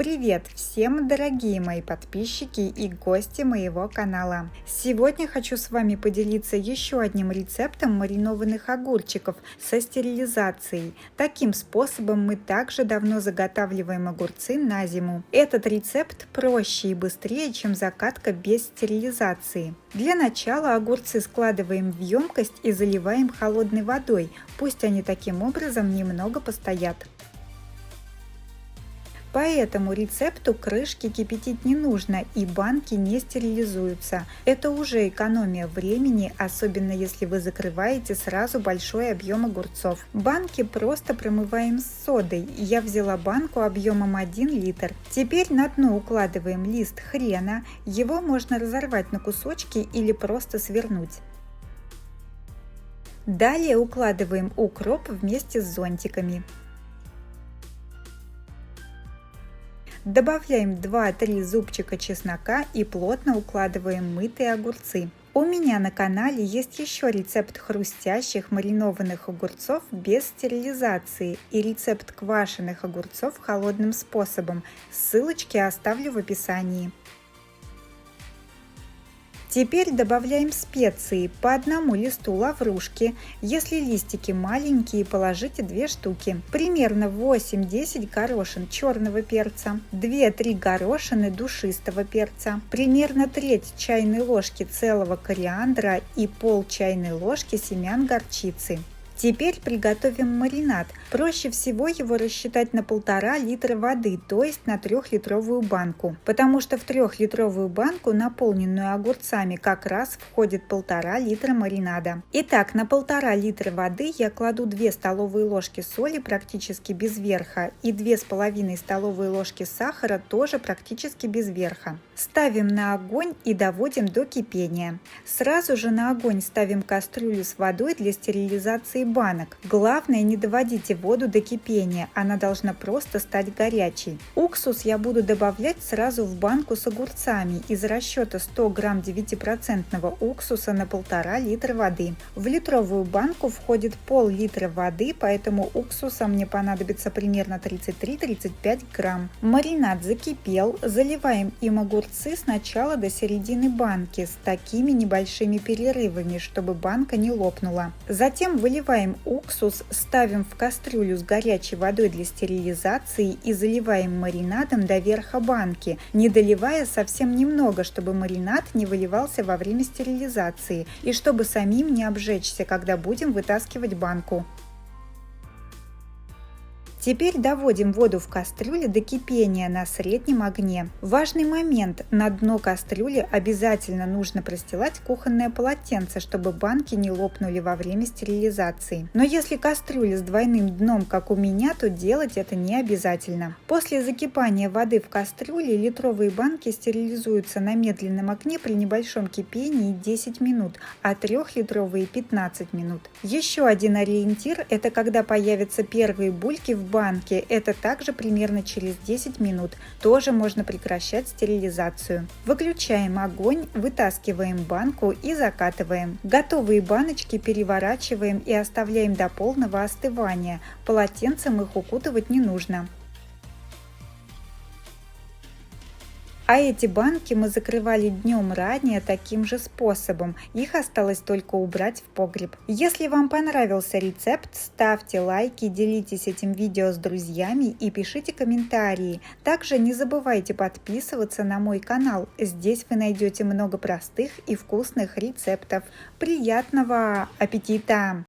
Привет всем, дорогие мои подписчики и гости моего канала! Сегодня хочу с вами поделиться еще одним рецептом маринованных огурчиков со стерилизацией. Таким способом мы также давно заготавливаем огурцы на зиму. Этот рецепт проще и быстрее, чем закатка без стерилизации. Для начала огурцы складываем в емкость и заливаем холодной водой, пусть они таким образом немного постоят. По этому рецепту крышки кипятить не нужно и банки не стерилизуются. Это уже экономия времени, особенно если вы закрываете сразу большой объем огурцов. Банки просто промываем с содой. Я взяла банку объемом 1 литр. Теперь на дно укладываем лист хрена. Его можно разорвать на кусочки или просто свернуть. Далее укладываем укроп вместе с зонтиками. Добавляем 2-3 зубчика чеснока и плотно укладываем мытые огурцы. У меня на канале есть еще рецепт хрустящих маринованных огурцов без стерилизации и рецепт квашеных огурцов холодным способом. Ссылочки оставлю в описании. Теперь добавляем специи по одному листу лаврушки. Если листики маленькие, положите 2 штуки. Примерно 8-10 горошин черного перца, 2-3 горошины душистого перца, примерно треть чайной ложки целого кориандра и пол чайной ложки семян горчицы. Теперь приготовим маринад. Проще всего его рассчитать на 1,5 литра воды, то есть на 3-литровую банку, потому что в 3-литровую банку, наполненную огурцами, как раз входит 1,5 литра маринада. Итак, на 1,5 литра воды я кладу 2 столовые ложки соли практически без верха и 2,5 столовые ложки сахара тоже практически без верха. Ставим на огонь и доводим до кипения. Сразу же на огонь ставим кастрюлю с водой для стерилизации банок. Главное, не доводите воду до кипения, она должна просто стать горячей. Уксус я буду добавлять сразу в банку с огурцами из расчета 100 грамм 9% уксуса на 1,5 литра воды. В литровую банку входит пол-литра воды, поэтому уксуса мне понадобится примерно 33-35 грамм. Маринад закипел, заливаем им огурцы с начала до середины банки с такими небольшими перерывами, чтобы банка не лопнула. Затем выливаем уксус, ставим в кастрюлю с горячей водой для стерилизации и заливаем маринадом до верха банки, не доливая совсем немного, чтобы маринад не выливался во время стерилизации и чтобы самим не обжечься, когда будем вытаскивать банку. Теперь доводим воду в кастрюле до кипения на среднем огне. Важный момент: на дно кастрюли обязательно нужно простилать кухонное полотенце, чтобы банки не лопнули во время стерилизации. Но если кастрюля с двойным дном, как у меня, то делать это не обязательно. После закипания воды в кастрюле литровые банки стерилизуются на медленном огне при небольшом кипении 10 минут, а 3-литровые 15 минут. Еще один ориентир – это когда появятся первые бульки в банке, это также примерно через 10 минут. Тоже можно прекращать стерилизацию. Выключаем огонь, вытаскиваем банку и закатываем. Готовые баночки переворачиваем и оставляем до полного остывания. Полотенцем их укутывать не нужно. А эти банки мы закрывали днем ранее таким же способом. Их осталось только убрать в погреб. Если вам понравился рецепт, ставьте лайки, делитесь этим видео с друзьями и пишите комментарии. Также не забывайте подписываться на мой канал. Здесь вы найдете много простых и вкусных рецептов. Приятного аппетита!